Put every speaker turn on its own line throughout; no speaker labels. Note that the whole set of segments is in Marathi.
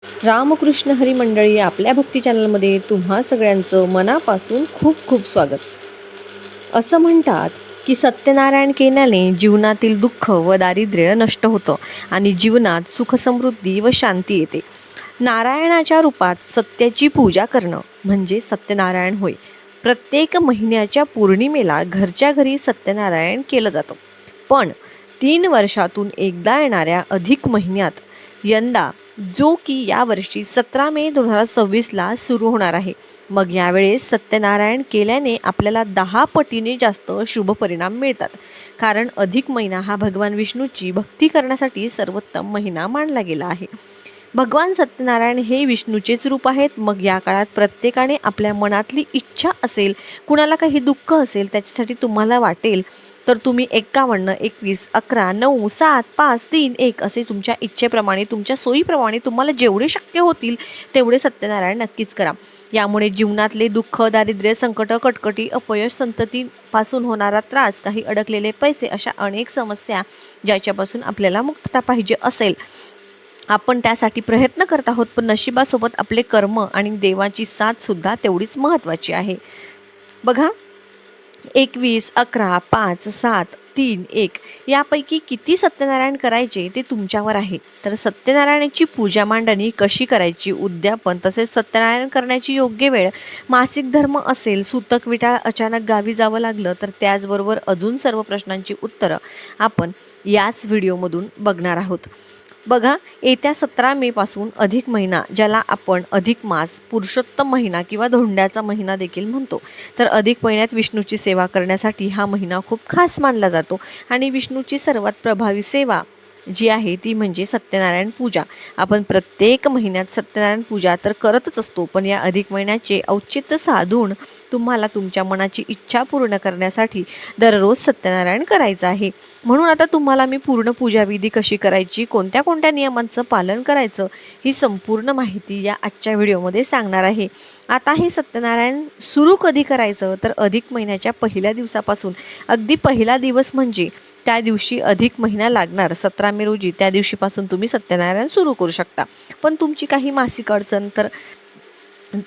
रामकृष्ण हरी मंडळी, आपल्या भक्ती चॅनलमध्ये तुम्हा सगळ्यांचं मनापासून खूप खूप स्वागत. असं म्हणतात की सत्यनारायण केल्याने जीवनातील दुःख व दारिद्र्य नष्ट होतं आणि जीवनात सुख समृद्धी व शांती येते. नारायणाच्या रूपात सत्याची पूजा करणं म्हणजे सत्यनारायण होय. प्रत्येक महिन्याच्या पौर्णिमेला घरच्या घरी सत्यनारायण केलं जातं. पण 3 वर्षातून एकदा येणाऱ्या अधिक महिन्यात यंदा, जो की यावर्षी 17 मे 2026ला सुरू होणार आहे. मग यावेळेस सत्यनारायण केल्याने आपल्याला 10 पटीने जास्त शुभ परिणाम मिळतात. कारण अधिक महिना हा भगवान विष्णूची भक्ती करण्यासाठी सर्वोत्तम महिना मानला गेला आहे. भगवान सत्यनारायण हे विष्णूचेच रूप आहेत. मग या काळात प्रत्येकाने आपल्या मनातली इच्छा असेल, कुणाला काही दुःख असेल, त्याच्यासाठी तुम्हाला वाटेल तर तुम्ही 51, 21, 11, 9, 7, 5, 3, 1 असे तुमच्या इच्छेप्रमाणे, तुमच्या सोयीप्रमाणे तुम्हाला जेवढे शक्य होतील तेवढे सत्यनारायण नक्कीच करा. यामुळे जीवनातले दुःख, दारिद्र्य, संकट, कटकटी, अपयश, संततीपासून होणारा त्रास, काही अडकलेले पैसे, अशा अनेक समस्या ज्याच्यापासून आपल्याला मुक्तता पाहिजे असेल, आपण त्यासाठी प्रयत्न करत आहोत. पण नशिबासोबत आपले कर्म आणि देवाची साथ सुद्धा तेवढीच महत्त्वाची आहे. बघा, 21, 11, 5, 7, 3, 1 यापैकी किती सत्यनारायण करायचे ते तुमच्यावर आहे. तर सत्यनारायणाची पूजा मांडणी कशी करायची, उद्यापन, तसेच सत्यनारायण करण्याची योग्य वेळ, मासिक धर्म असेल, सूतक विटाळ अचानक गावी जावं लागलं, तर त्याचबरोबर अजून सर्व प्रश्नांची उत्तरं आपण याच व्हिडिओमधून बघणार आहोत. बघा, येत्या 17 मे पासून अधिक महिना, ज्याला आपण अधिक मास, पुरुषोत्तम महिना किंवा धोंड्याचा महिना देखील म्हणतो. तर अधिक महिन्यात विष्णूची सेवा करण्यासाठी हा महिना खूप खास मानला जातो आणि विष्णूची सर्वात प्रभावी सेवा जी आहे ती म्हणजे सत्यनारायण पूजा. आपण प्रत्येक महिन्यात सत्यनारायण पूजा तर करतच असतो, पण या अधिक महिन्याचे औचित्य साधून तुम्हाला तुमच्या मनाची इच्छा पूर्ण करण्यासाठी दररोज सत्यनारायण करायचं आहे. म्हणून आता तुम्हाला मी पूर्ण पूजाविधी कशी करायची, कोणत्या कोणत्या नियमांचं पालन करायचं, ही संपूर्ण माहिती या आजच्या व्हिडिओमध्ये सांगणार आहे. आता हे सत्यनारायण सुरू कधी करायचं, तर अधिक महिन्याच्या पहिल्या दिवसापासून. अगदी पहिला दिवस म्हणजे त्या दिवशी अधिक महिना लागणार 17 मे रोजी, त्या दिवशीपासून तुम्ही सत्यनारायण सुरू करू शकता. पण तुमची काही मासिक अडचण, तर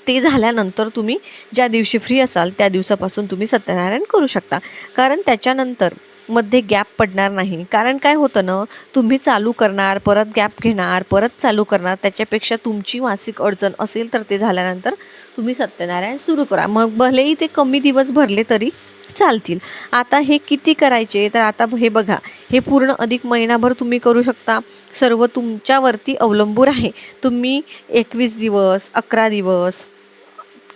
ते झाल्यानंतर तुम्ही ज्या दिवशी फ्री असाल त्या दिवसापासून तुम्ही सत्यनारायण करू शकता. कारण त्याच्यानंतर मध्ये गॅप पडणार नाही. कारण काय होतं ना, तुम्ही चालू करणार, परत गॅप घेणार, परत चालू करणार, त्याच्यापेक्षा तुमची मासिक अडचण असेल तर ते झाल्यानंतर तुम्ही सत्यनारायण सुरू करा. मग भलेही ते कमी दिवस भरले तरी चालतील. आता हे किती करायचे, तर आता हे बघा, हे पूर्ण अधिक महिनाभर तुम्ही करू शकता. सर्व तुमच्यावरती अवलंबून आहे. तुम्ही 21 दिवस, 11 दिवस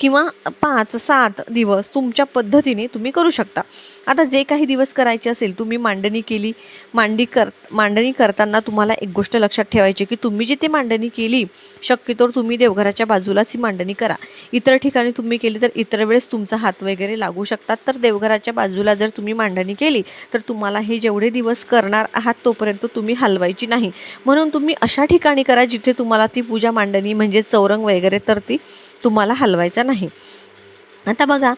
किंवा 5, 7 दिवस तुमच्या पद्धतीने तुम्ही करू शकता. आता जे काही दिवस करायचे असेल, तुम्ही मांडणी केली, मांडणी करताना तुम्हाला एक गोष्ट लक्षात ठेवायची की तुम्ही जिथे मांडणी केली, शक्यतोवर तुम्ही देवघराच्या बाजूलाच ही मांडणी करा. इतर ठिकाणी तुम्ही केली तर इतर वेळेस तुमचा हात वगैरे लागू शकतात. तर देवघराच्या बाजूला जर तुम्ही मांडणी केली तर तुम्हाला हे जेवढे दिवस करणार आहात तोपर्यंत तुम्ही हलवायची नाही. म्हणून तुम्ही अशा ठिकाणी करा जिथे तुम्हाला ती पूजा मांडणी म्हणजे चौरंग वगैरे, तर ती तुम्हाला हलवायचा नाही. आता बघा,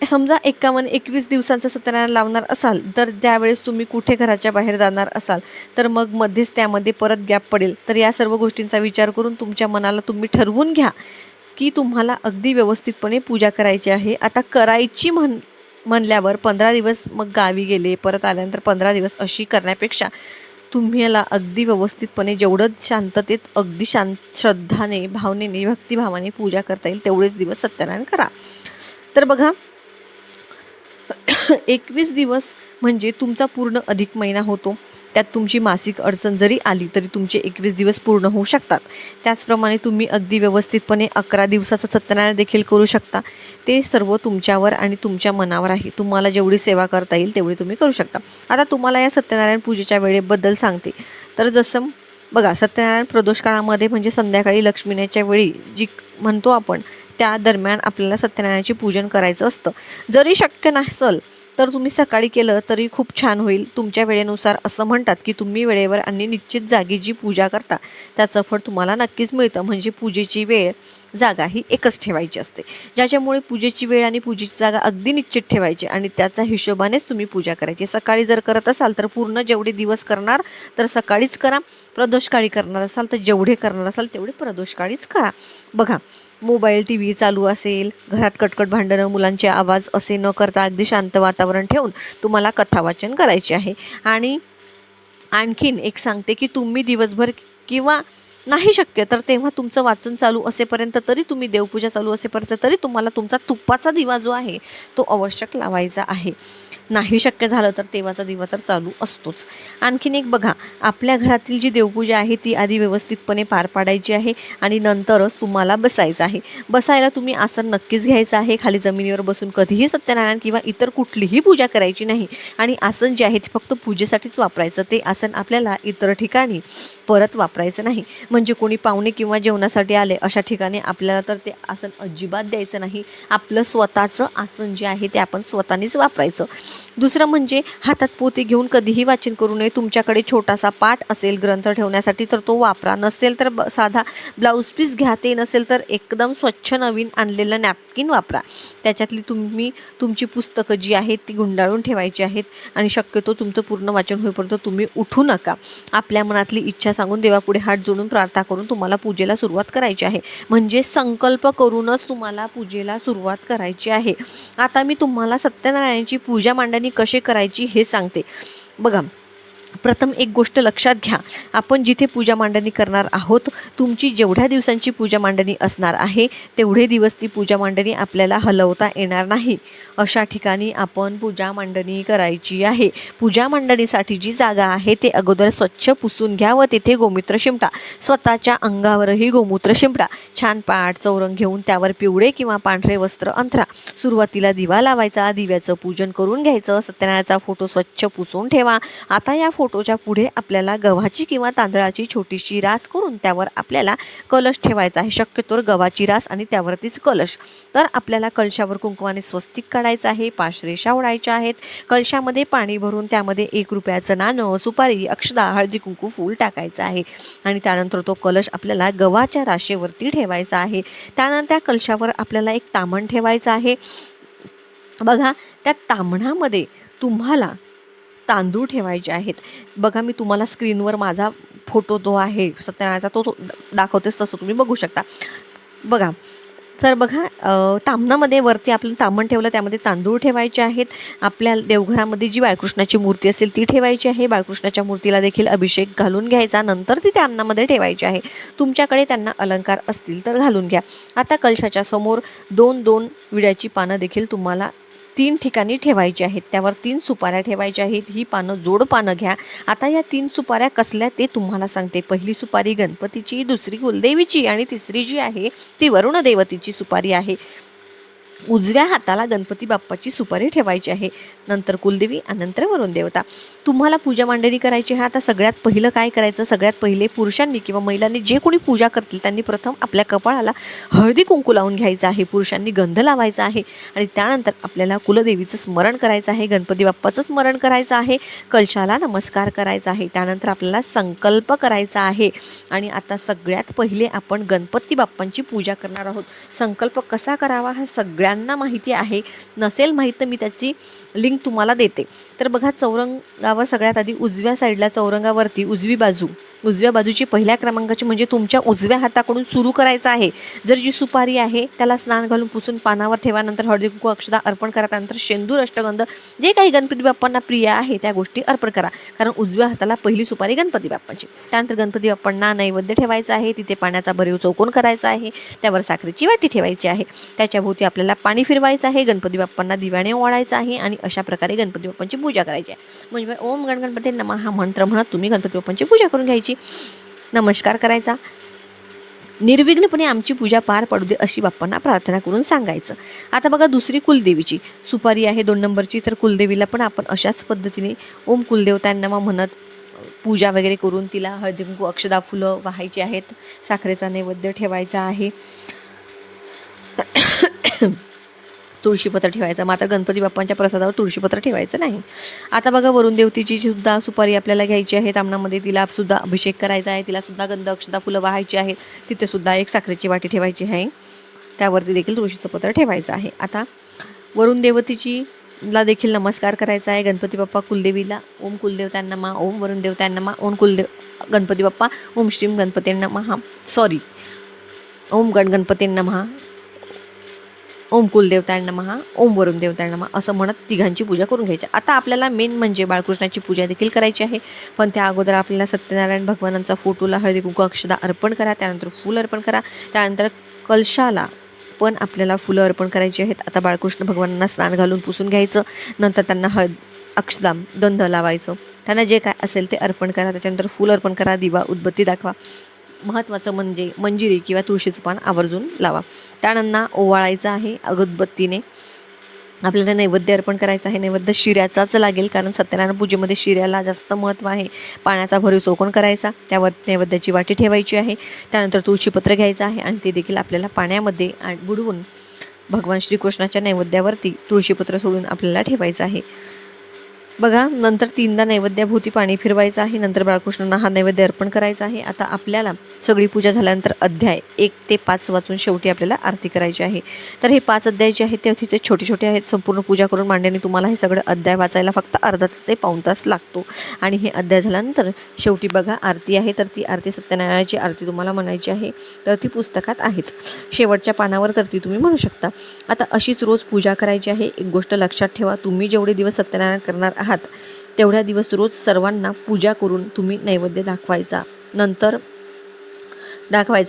समजा 21 दिवसांचं सत्यनारायण लावणार असाल, तर त्यावेळेस तुम्ही कुठे घराच्या बाहेर जाणार असाल, तर मग मध्येच त्यामध्ये परत गॅप पडेल. तर या सर्व गोष्टींचा विचार करून तुमच्या मनाला तुम्ही ठरवून घ्या की तुम्हाला अगदी व्यवस्थितपणे पूजा करायची आहे. आता करायची म्हणल्यावर 15 दिवस मग गावी गेले, परत आल्यानंतर 15 दिवस अशी करण्यापेक्षा तुम्हाला अगदी व्यवस्थितपणे, जेवढं शांततेत, अगदी श्रद्धाने, भावनेने, भक्तिभावाने पूजा करता येईल तेवढेच दिवस सत्यनारायण करा. तर बघा, 21 दिवस म्हणजे तुमचा पूर्ण अधिक महिना होतो. त्यात तुमची मासिक अडचण जरी आली तरी तुमचे 21 दिवस पूर्ण होऊ शकतात. त्याचप्रमाणे तुम्ही अगदी व्यवस्थितपणे 11 दिवसाचं सत्यनारायण देखील करू शकता. ते सर्व तुमच्यावर आणि तुमच्या मनावर आहे. तुम्हाला जेवढी सेवा करता येईल तेवढी तुम्ही करू शकता. आता तुम्हाला या सत्यनारायण पूजेच्या वेळेबद्दल सांगते. तर जसं बघा, सत्यनारायण प्रदोष काळामध्ये म्हणजे संध्याकाळी लक्ष्मीनेच्या वेळी जी म्हणतो आपण, त्या दरम्यान आपल्याला सत्यनारायणाचे पूजन करायचं असतं. जरी शक्य नसेल तर तुम्ही सकाळी केलं तरी खूप छान होईल. तुमच्या वेळेनुसार असं म्हणतात की तुम्ही वेळेवर आणि निश्चित जागी जी पूजा करता त्याचं फळ तुम्हाला नक्कीच मिळतं. म्हणजे पूजेची वेळ, जागा ही एकच ठेवायची असते. ज्याच्यामुळे पूजेची वेळ आणि पूजेची जागा अगदी निश्चित ठेवायची आणि त्याच्या हिशोबानेच तुम्ही पूजा करायची. सकाळी जर करत असाल तर पूर्ण जेवढे दिवस करणार तर सकाळीच करा. प्रदोषकाळी करणार असाल तर जेवढे करणार असाल तेवढे प्रदोषकाळीच करा. बघा, मोबाईल, टी व्ही चालू असेल, घरात कटकट भांडणं, मुलांचे आवाज असे न करता अगदी शांत वातावरण ठेवून तुम्हाला कथा वाचन करायचे आहे. आणि आणखीन एक सांगते की तुम्ही दिवसभर किंवा नाही शक्य तर तेव्हा तुमचं वाचन चालू असेपर्यंत तरी, तुम्ही देवपूजा चालू असेपर्यंत तरी तुम्हाला तुमचा तुपाचा दिवा जो आहे तो आवश्यक लावायचा आहे. नाही शक्य झालं तर तेव्हाचा दिवा तर चालू असतोच. आणखीन एक बघा, आपल्या घरातील जी देवपूजा आहे ती आधी व्यवस्थितपणे पार पाडायची आहे आणि नंतरच तुम्हाला बसायचं आहे. बसायला तुम्ही आसन नक्कीच घ्यायचं आहे. खाली जमिनीवर बसून कधीही सत्यनारायण किंवा इतर कुठलीही पूजा करायची नाही. आणि आसन जे आहे ते फक्त पूजेसाठीच वापरायचं. ते आसन आपल्याला इतर ठिकाणी परत वापरायचं नाही. म्हणजे कोणी पाहुणे किंवा जेवणासाठी आले अशा ठिकाणी आपल्याला तर ते आसन अजिबात द्यायचं नाही. आपलं स्वतःचं आसन जे आहे ते आपण स्वतःनीच वापरायचं. दुसरं म्हणजे हातात पोथी घेऊन कधीही वाचन करू नये. तुमच्याकडे छोटासा पाट असेल ग्रंथ ठेवण्यासाठी तर तो वापरा. नसेल तर साधा ब्लाऊज पीस घ्या. ते नसेल तर एकदम स्वच्छ नवीन आणलेलं नॅपकिन वापरा. त्याच्यातली तुमची पुस्तकं जी आहेत ती गुंडाळून ठेवायची आहेत. आणि शक्यतो तुमचं पूर्ण वाचन होईपर्यंत तुम्ही उठू नका. आपल्या मनातली इच्छा सांगून देवापुढे हात जोडून प्रार्थना करून तुम्हाला पूजेला सुरुवात करायची आहे. म्हणजे संकल्प करूनच तुम्हाला पूजेला सुरुवात करायची आहे. आता मी तुम्हाला सत्यनारायणाची पूजा मांडणी कशी करायची हे सांगते. बघा, प्रथम एक गोष्ट लक्षात घ्या, आपण जिथे पूजा मांडणी करणार आहोत, तुमची जेवढ्या दिवसांची पूजा मांडणी असणार आहे तेवढे दिवस ती पूजा मांडणी आपल्याला हलवता येणार नाही. अशा ठिकाणी आपण पूजा मांडणी करायची आहे. पूजा मांडणीसाठी जी जागा आहे ते अगोदर स्वच्छ पुसून घ्या व तेथे गोमूत्र शिंपडा. स्वतःच्या अंगावरही गोमूत्र शिंपडा. छान पाट चौरंग घेऊन त्यावर पिवळे किंवा पांढरे वस्त्र अंथरा. सुरुवातीला दिवा लावायचा, दिव्याचं पूजन करून घ्यायचं. सत्यनारायणाचा फोटो स्वच्छ पुसून ठेवा. आता या फोटोच्या पुढे आपल्याला गव्हाची किंवा तांदळाची छोटीशी रास करून त्यावर आपल्याला कलश ठेवायचा आहे. शक्यतोवर गव्हाची रास आणि त्यावरतीच कलश. तर आपल्याला कलशावर कुंकवाने स्वस्तिक काढायचं आहे. 5 रेषा ओढायच्या आहेत. कलशामध्ये पाणी भरून त्यामध्ये 1 रुपयाचं नाणं, सुपारी, अक्षदा, हळदी कुंकू, फूल टाकायचं आहे. आणि त्यानंतर तो कलश आपल्याला गव्हाच्या राशेवरती ठेवायचा आहे. त्यानंतर त्या कलशावर आपल्याला एक ताम्हण ठेवायचं आहे. बघा, त्या ताम्हणामध्ये तुम्हाला तांदूळ ठेवायचे आहेत. बघा, मी तुम्हाला स्क्रीनवर माझा फोटो जो आहे सत्यनारायणाचा तो दाखवतेच, तसं तुम्ही बघू शकता. बघा, तर बघा, ताम्हणामध्ये वरती आपलं ताम्हण ठेवलं, त्यामध्ये तांदूळ ठेवायचे आहेत. आपल्या देवघरामध्ये जी बाळकृष्णाची मूर्ती असेल ती ठेवायची आहे. बाळकृष्णाच्या मूर्तीला देखील अभिषेक घालून घ्यायचा, नंतर ती ताम्हणामध्ये ठेवायची आहे. तुमच्याकडे त्यांना अलंकार असतील तर घालून घ्या. आता कलशाच्या समोर 2-2 विड्याची पानं देखील तुम्हाला 3 ठिकाणी ठेवायची आहेत. त्यावर 3 सुपाऱ्या ठेवायच्या आहेत. ही पानं जोड पानं घ्या. आता या 3 सुपाऱ्या कसल्या ते तुम्हाला सांगते. पहिली सुपारी गणपतीची, दुसरी कुलदेवीची आणि तिसरी जी आहे ती वरुण देवतेची सुपारी आहे. उजव्या हाताला गणपती बाप्पाची सुपारी ठेवायची आहे. नंतर कुलदेवी आणि नंतर वरुण देवता. तुम्हाला पूजा मांडणी करायची आहे. आता सगळ्यात पहिलं काय करायचं, सगळ्यात पहिले पुरुषांनी किंवा महिलांनी जे कोणी पूजा करतील त्यांनी प्रथम आपल्या कपाळाला हळदी कुंकू लावून घ्यायचं आहे. पुरुषांनी गंध लावायचा आहे. आणि त्यानंतर आपल्याला कुलदेवीचं स्मरण करायचं आहे, गणपती बाप्पाचं स्मरण करायचं आहे, कलशाला नमस्कार करायचा आहे. त्यानंतर आपल्याला संकल्प करायचा आहे. आणि आता सगळ्यात पहिले आपण गणपती बाप्पांची पूजा करणार आहोत. संकल्प कसा करावा हा सगळ्यांना माहिती आहे. नसेल माहीत तर मी त्याची लिंक तुम्हाला देते. तर बघा, चौरंगावर सगळ्यात आधी उजव्या साईडला चौरंगावरती उजव्या बाजूची पहिल्या क्रमांकाची म्हणजे तुमच्या उजव्या हाताकडून सुरू करायचं आहे. जर जी सुपारी आहे त्याला स्नान घालून पुसून पानावर ठेवा. नंतर हळदी कुंकू अक्षदा अर्पण करा. त्यानंतर शेंदूर, अष्टगंध जे काही गणपती बाप्पांना प्रिय आहे त्या गोष्टी अर्पण करा. कारण उजव्या हाताला पहिली सुपारी गणपती बाप्पांची. त्यानंतर गणपती बाप्पांना नैवेद्य ठेवायचा आहे. तिथे पाण्याचा भरीव चौकोन करायचा आहे. त्यावर साखरेची वाटी ठेवायची आहे. त्याच्या भोवती आपल्याला पाणी फिरवायचं आहे. गणपती बाप्पांना दिव्याने ओवाळायचं आहे. आणि अशा प्रकारे गणपती बाप्पांची पूजा करायची आहे. म्हणजे ओम गणपती नमः हा मंत्र म्हणत तुम्ही गणपती बाप्पांची पूजा करून घ्यायची. नमस्कार करायचा. निर्विघ्नपणे आमची पूजा पार पडू दे अशी बाप्पांना प्रार्थना करून सांगायचं. आता बघा, दुसरी कुलदेवीची सुपारी आहे 2 नंबरची. तर कुलदेवीला पण आपण अशाच पद्धतीने ओम कुलदेवताय नमः म्हणत पूजा वगैरे करून तिला हळदी कुंकू अक्षदा फुलं वाहायची आहेत. साखरेचा नैवेद्य ठेवायचा आहे. तुळशीपत्र ठेवायचं, मात्र गणपती बाप्पांच्या प्रसादावर तुळशीपत्र ठेवायचं नाही. आता बघा वरुण देवतेची सुद्धा सुपारी आपल्याला घ्यायची आहे तामणामध्ये, तिला सुद्धा अभिषेक करायचा आहे, तिला सुद्धा गंध अक्षता फुलं वाहायची आहेत. तिथे सुद्धा एक साखरेची वाटी ठेवायची आहे, त्यावरती देखील तुळशीचं पत्र ठेवायचं आहे. आता वरुण देवतेची ला देखील नमस्कार करायचा आहे. गणपती बाप्पा कुलदेवीला ओम कुलदेवतां नमः, ओम वरुण देवतां नमः, ओम गणपती बाप्पा ओम श्रीम गणपती नमः, ओम गणपती नमः, ओम कुलदेवतां नमः, ओम वरुण देवतां नमः असं म्हणत तिघांची पूजा करून घ्यायची. आता आपल्याला मेन म्हणजे बाळकृष्णाची पूजा देखील करायची आहे, पण त्या अगोदर आपल्याला सत्यनारायण भगवानांचा फोटोला हळदी कुंकू अक्षदा अर्पण करा, त्यानंतर फूल अर्पण करा, त्यानंतर कलशाला पण आपल्याला फुलं अर्पण करायची आहेत. आता बाळकृष्ण भगवानांना स्नान घालून पुसून घ्यायचं, नंतर त्यांना अक्षदा गंध लावायचं, त्यांना जे काय असेल ते अर्पण करा, त्याच्यानंतर फूल अर्पण करा, दिवा उदबत्ती दाखवा. महत्त्वाचं म्हणजे मंजिरी किंवा तुळशीचं पान आवर्जून लावा. त्यानंतर ओवाळायचं आहे उदबत्तीने. आपल्याला नैवेद्य अर्पण करायचं आहे. नैवेद्य शिऱ्याचाच लागेल, कारण सत्यनारायण पूजेमध्ये शिऱ्याला जास्त महत्त्व आहे. पाण्याचा भरीव चौकोन करायचा, त्यावर नैवेद्याची वाटी ठेवायची आहे. त्यानंतर तुळशीपत्र घ्यायचं आहे आणि ते देखील आपल्याला पाण्यामध्ये बुडवून भगवान श्रीकृष्णाच्या नैवेद्यावरती तुळशीपत्र सोडून आपल्याला ठेवायचं आहे. बघा, नंतर 3दा नैवेद्याभोवती पाणी फिरवायचं आहे. नंतर बाळकृष्णांना हा नैवेद्य अर्पण करायचा आहे. आता आपल्याला सगळी पूजा झाल्यानंतर अध्याय 1 ते 5 वाचून शेवटी आपल्याला आरती करायची आहे. तर हे 5 अध्याय जे आहेत ते अतिशय छोटे छोटे आहेत. संपूर्ण पूजा करून मांडण्याने तुम्हाला हे सगळं अध्याय वाचायला फक्त अर्धा तास ते पाऊण तास लागतो. आणि हे अध्याय झाल्यानंतर शेवटी बघा आरती आहे, तर ती आरती सत्यनारायणाची आरती तुम्हाला म्हणायची आहे, तर ती पुस्तकात आहेच. शेवटच्या पानावर तर ती तुम्ही म्हणू शकता. आता अशीच रोज पूजा करायची आहे. एक गोष्ट लक्षात ठेवा, तुम्ही जेवढे दिवस सत्यनारायण करणार आहात तेवढ्या दिवस रोज सर्वांना पूजा करून तुम्ही नैवेद्य दाखवायचा.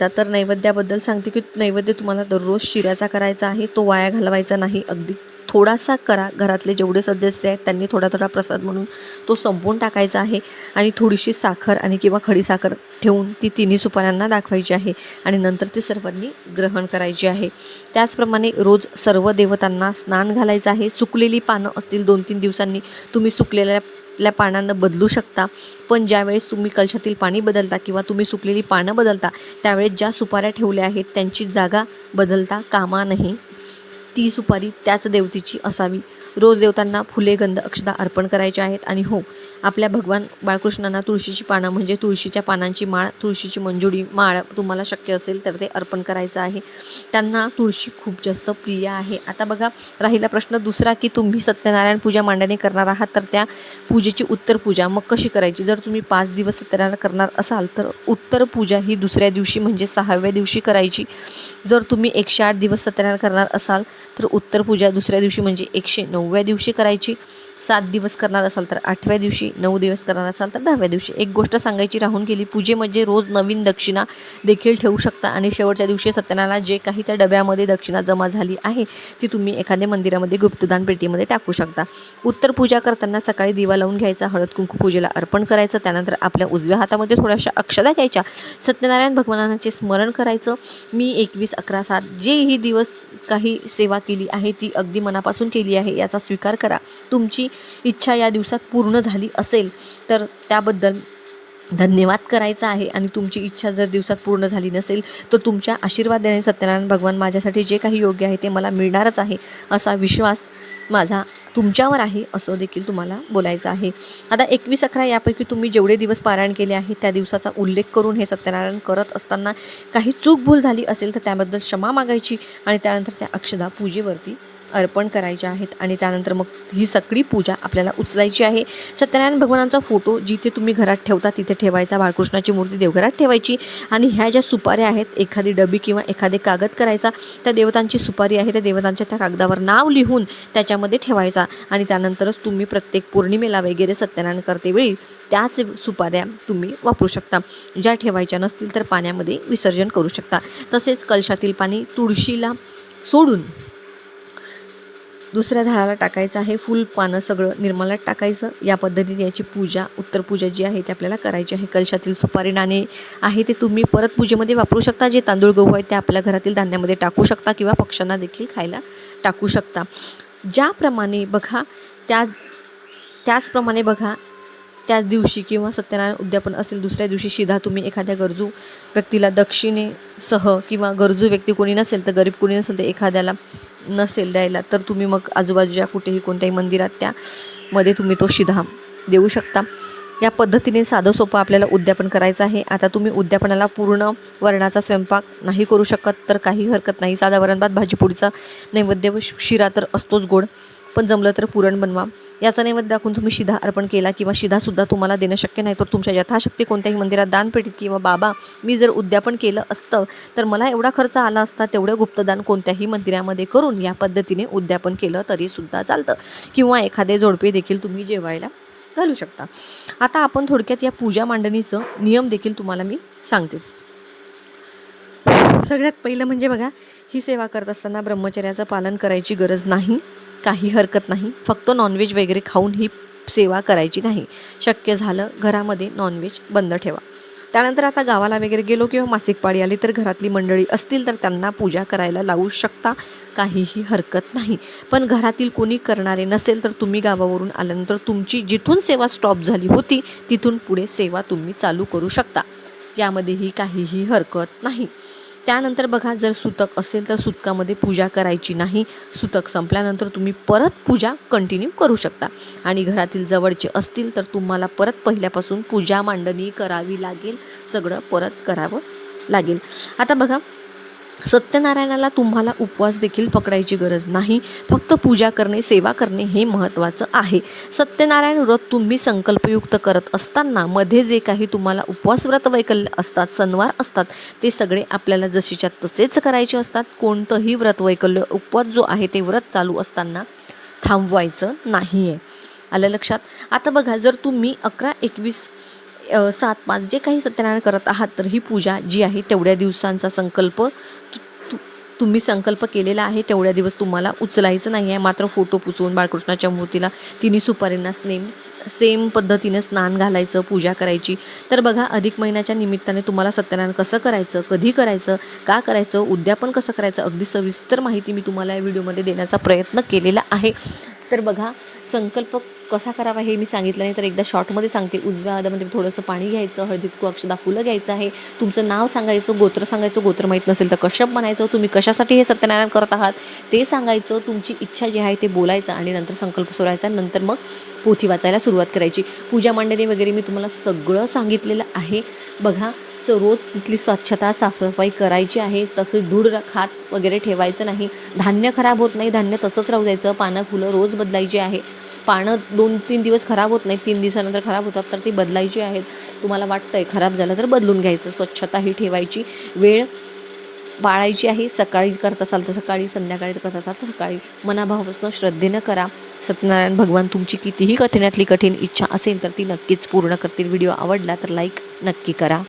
तर नैवेद्याबद्दल सांगते की नैवेद्य तुम्हाला दररोज शिऱ्याचा करायचा आहे. तो वाया घालवायचा नाही, अगदी थोडासा करा. घरातले जेवढे सदस्य आहेत त्यांनी थोडा थोडा प्रसाद म्हणून तो संपवून टाकायचा आहे आणि थोडीशी साखर आणि किंवा खडीसाखर ठेवून ती तिन्ही सुपाऱ्यांना दाखवायची आहे आणि नंतर ती सर्वांनी ग्रहण करायची आहे. त्याचप्रमाणे रोज सर्व देवतांना स्नान घालायचं आहे. सुकलेली पानं असतील 2-3 दिवसांनी तुम्ही सुकलेल्या पानांना बदलू शकता, पण ज्यावेळेस तुम्ही कलशातील पाणी बदलता किंवा तुम्ही सुकलेली पानं बदलता त्यावेळेस ज्या सुपाऱ्या ठेवल्या आहेत त्यांची जागा बदलता कामा नये. ती सुपारी त्याच देवतेची असावी. रोज देवतांना फुले गंध अक्षता अर्पण करायचे आहेत. आणि हो, आपल्या भगवान बाळकृष्णांना तुळशीची पानं म्हणजे तुळशीच्या पानांची माळ, तुळशीची मंजुळी माळ तुम्हाला शक्य असेल तर ते अर्पण करायचं आहे. त्यांना तुळशी खूप जास्त प्रिय आहे. आता बघा, राहिला प्रश्न दुसरा की तुम्ही सत्यनारायण पूजा मांडणी करणार आहात, तर त्या पूजेची उत्तर पूजा मग कशी करायची. जर तुम्ही 5 दिवस सत्यनारायण करणार असाल तर उत्तर पूजा ही दुसऱ्या दिवशी म्हणजे 6व्या दिवशी करायची. जर तुम्ही 108 दिवस सत्यनारायण करणार असाल तर उत्तर पूजा दुसऱ्या दिवशी म्हणजे 109व्या दिवशी करायची. 7 दिवस करणार असाल तर 8व्या दिवशी, 9 दिवस करणार असाल तर 10व्या दिवशी. एक गोष्ट सांगायची राहून गेली, पूजेमध्ये रोज नवीन दक्षिणा देखील ठेवू शकता आणि शेवटच्या दिवशी सत्यनारायणाला जे काही त्या डब्यामध्ये दक्षिणा जमा झाली आहे ती तुम्ही एखाद्या मंदिरामध्ये गुप्तदान पेटीमध्ये टाकू शकता. उत्तर पूजा करताना सकाळी दिवा लावून घ्यायचा, हळद कुंकू पूजेला अर्पण करायचं, त्यानंतर आपल्या उजव्या हातामध्ये थोड्याशा अक्षता घ्यायच्या, सत्यनारायण भगवानांचे स्मरण करायचं. मी 21-11-7 जेही दिवस काही सेवा केली आहे ती अगदी मनापासून केली आहे याचा स्वीकार करा. तुमची इच्छा या दिवसात पूर्ण झाली असेल तर त्याबद्दल धन्यवाद करायचा आहे आणि तुमची इच्छा जर दिवसात पूर्ण झाली नसेल तर तुमच्या आशीर्वादाने सत्यनारायण भगवान माझ्यासाठी जे काही योग्य आहे ते मला मिळणारच आहे असा विश्वास माझा तुमच्यावर आहे असं देखील तुम्हाला बोलायचं आहे. आता 21-11 यापैकी तुम्ही जेवढे दिवस पारायण केले आहे त्या दिवसाचा उल्लेख करून हे सत्यनारायण करत असताना काही चूकभूल झाली असेल तर त्याबद्दल क्षमा मागायची आणि त्यानंतर त्या अक्षदा पूजेवरती अर्पण करायचे आहेत आणि त्यानंतर मग ही सगळी पूजा आपल्याला उचलायची आहे. सत्यनारायण भगवानांचा फोटो जिथे तुम्ही घरात ठेवता तिथे ठेवायचा, बाळकृष्णाची मूर्ती देवघरात ठेवायची आणि ह्या ज्या सुपाऱ्या आहेत एखादी डबी किंवा एखादे कागद करायचा, त्या देवतांची सुपारी आहे त्या देवतांच्या त्या कागदावर नाव लिहून त्याच्यामध्ये ठेवायचा आणि त्यानंतरच तुम्ही प्रत्येक पौर्णिमेला वगैरे सत्यनारायण करतेवेळी त्याच सुपाऱ्या तुम्ही वापरू शकता. ज्या ठेवायच्या नसतील तर पाण्यामध्ये विसर्जन करू शकता. तसेच कलशातील पाणी तुळशीला सोडून दुसऱ्या झाडाला टाकायचं आहे. फुल पानं सगळं निर्मलात टाकायचं. या पद्धतीने याची पूजा उत्तर पूजा जी आहे ती आपल्याला करायची आहे. कलशातील सुपारी नाणे आहे ते तुम्ही परत पूजेमध्ये वापरू शकता. जे तांदूळ गहू आहेत ते आपल्या घरातील धान्यामध्ये टाकू शकता किंवा पक्ष्यांना देखील खायला टाकू शकता. ज्याप्रमाणे बघा त्याचप्रमाणे बघा त्याच दिवशी किंवा सत्यनारायण उद्यापन असेल दुसऱ्या दिवशी शिधा तुम्ही एखाद्या गरजू व्यक्तीला दक्षिणेसह किंवा गरजू व्यक्ती कोणी नसेल तर गरीब कोणी नसेल तर एखाद्याला नसेल द्यायला तर तुम्ही मग आजूबाजूच्या कुठेही कोणत्याही मंदिरात त्यामध्ये तुम्ही तो शिधा देऊ शकता. या पद्धतीने साधं सोपं आपल्याला उद्यापन करायचं आहे. आता तुम्ही उद्यापनाला पूर्ण वरणाचा स्वयंपाक नाही करू शकत तर काही हरकत नाही. साधा वरण भात भाजी पोळीचा नैवेद्य व शिरा तर असतोच गोड, पण जमलं तर पुरण बनवा. याचा नैवेद्य दाखवून तुम्ही शिधा अर्पण केला किंवा शिधासुद्धा तुम्हाला देणं शक्य नाही तर तुमच्या यथाशक्ती कोणत्याही मंदिरात दानपेटीत किंवा बाबा मी जर उद्यापन केलं असतं तर मला एवढा खर्च आला असता, तेवढं गुप्तदान कोणत्याही मंदिरामध्ये करून या पद्धतीने उद्यापन केलं तरीसुद्धा चालतं. किंवा एखादे जोडपे देखील तुम्ही जेवायला घालू शकता. आता आपण थोडक्यात या पूजा मांडणीचं नियम देखील तुम्हाला मी सांगते. सगळ्यात पहिलं म्हणजे बघा, ही सेवा करत असताना ब्रह्मचर्याचं पालन करायची गरज नाही, काही हरकत नाही. फक्त नॉनव्हेज वगैरे खाऊन ही सेवा करायची नाही. शक्य झालं घरामध्ये नॉनव्हेज बंद ठेवा. त्यानंतर आता गावाला वगैरे गेलो किंवा मासिक पाळी आली तर घरातली मंडळी असतील तर त्यांना पूजा करायला लावू शकता, काहीही हरकत नाही. पण घरातील कोणी करणारे नसेल तर तुम्ही गावावरून आल्यानंतर तुमची जिथून सेवा स्टॉप झाली होती तिथून पुढे सेवा तुम्ही चालू करू शकता, यामध्येही काहीही हरकत नाही. त्यानंतर बघा, जर सुतक असेल तर सुतकामध्ये पूजा करायची नाही. सुतक संपल्यानंतर तुम्ही परत पूजा कंटिन्यू करू शकता. आणि घरातील जवळचे असतील तर तुम्हाला परत पहिल्यापासून पूजा मांडणी करावी लागेल, सगळं परत करावं लागेल. आता बघा, सत्यनारायणाला तुम्हाला उपवास देखील पकडायची गरज नाही, फक्त पूजा करणे, सेवा करणे हे महत्त्वाचं आहे. सत्यनारायण व्रत तुम्ही संकल्पयुक्त करत असताना मध्ये जे काही तुम्हाला उपवास व्रत वैकल्य असतात, सणवार असतात, ते सगळे आपल्याला जशीच्या तसेच करायचे असतात. कोणतंही व्रत वैकल्य, उपवास जो आहे ते व्रत चालू असताना थांबवायचं नाही आहे. आलं लक्षात? आता बघा, जर तुम्ही 11, 21, 7, 5 जे काही सत्यनारायण करत आहात तर ही पूजा जी आहे तेवढ्या दिवसांचा संकल्प तुम्ही संकल्प केलेला आहे तेवढ्या दिवस तुम्हाला उचलायचं नाही आहे. मात्र फोटो पुसवून बाळकृष्णाच्या मूर्तीला तिन्ही सुपारींना सेम पद्धतीने स्नान घालायचं, पूजा करायची. तर बघा, अधिक महिन्याच्या निमित्ताने तुम्हाला सत्यनारायण कसं करायचं, कधी करायचं, का करायचं, उद्यापन कसं करायचं, अगदी सविस्तर माहिती मी तुम्हाला या व्हिडिओमध्ये देण्याचा प्रयत्न केलेला आहे. तर बघा, संकल्प कसा करावा हे मी सांगितलं नाही तर एकदा शॉर्टमध्ये सांगते. उजव्या हातामध्ये थोडंसं पाणी घ्यायचं, हळदी कुंकू अक्षदा फुलं घ्यायचं आहे. तुमचं नाव सांगायचं, गोत्र सांगायचं, गोत्र माहीत नसेल तर कश्यप म्हणायचं. तुम्ही कशासाठी हे सत्यनारायण करत आहात ते सांगायचं, तुमची इच्छा जी आहे ते बोलायचं आणि नंतर संकल्प सोडायचा. नंतर मग पोथी वाचायला सुरुवात करायची. पूजा मांडणी वगैरे मी तुम्हाला सगळं सांगितलेलं आहे. बघा, रोज तिथली स्वच्छता साफसफाई करायची आहे. तसं धूळ खात वगैरे ठेवायचं नाही. धान्य खराब होत नाही, धान्य तसंच राहू द्यायचं. पानं फुलं रोज बदलायची आहे. पानं 2-3 दिवस खराब होत नाहीत, 3 दिवसानंतर खराब होतात तर ती बदलायची आहेत. तुम्हाला वाटतंय खराब झालं तर बदलून घ्यायचं. स्वच्छताही ठेवायची. वेळ पाळायची आहे. सकाळी करत असाल तर सकाळी, संध्याकाळी करत असाल तर सकाळी. मनाभावापासून श्रद्धेनं करा. सत्यनारायण भगवान तुमची कितीही कठीणातली कठीण इच्छा असेल तर ती नक्कीच पूर्ण करतील. व्हिडिओ आवडला तर लाईक नक्की करा.